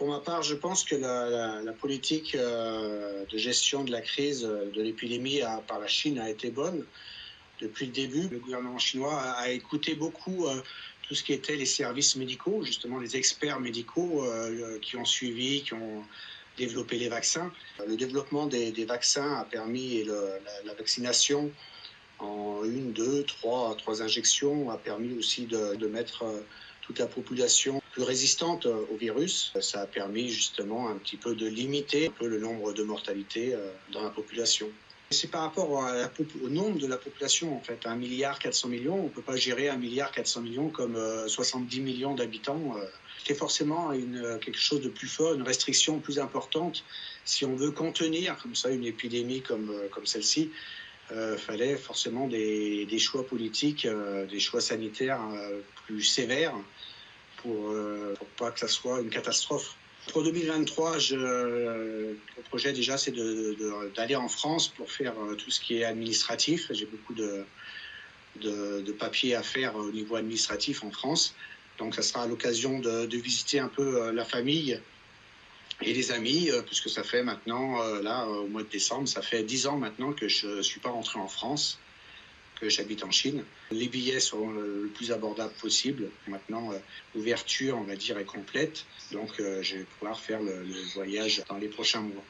Pour ma part, je pense que la politique de gestion de la crise de l'épidémie par la Chine a été bonne. Depuis le début, le gouvernement chinois a écouté beaucoup tout ce qui était les services médicaux, justement les experts médicaux qui ont suivi, qui ont développé les vaccins. Le développement des vaccins a permis, et la vaccination en une, deux, trois injections a permis aussi de mettre toute la population plus résistante au virus. Ça a permis justement un petit peu de limiter un peu le nombre de mortalités dans la population. C'est par rapport au nombre de la population, en fait. 1,4 milliard, on ne peut pas gérer 1,4 milliard comme 70 millions d'habitants. C'est forcément quelque chose de plus fort, une restriction plus importante. Si on veut contenir comme ça une épidémie comme celle-ci, fallait forcément des choix politiques, des choix sanitaires plus sévères pour pas que ça soit une catastrophe. Pour 2023, le projet déjà, c'est d'aller en France pour faire tout ce qui est administratif. J'ai beaucoup de papiers à faire au niveau administratif en France. Donc, ça sera à l'occasion de visiter un peu la famille et les amis, puisque ça fait maintenant, au mois de décembre, ça fait 10 ans maintenant que je ne suis pas rentré en France, que j'habite en Chine. Les billets seront le plus abordables possible. Maintenant, l'ouverture, on va dire, est complète. Donc, je vais pouvoir faire le voyage dans les prochains mois.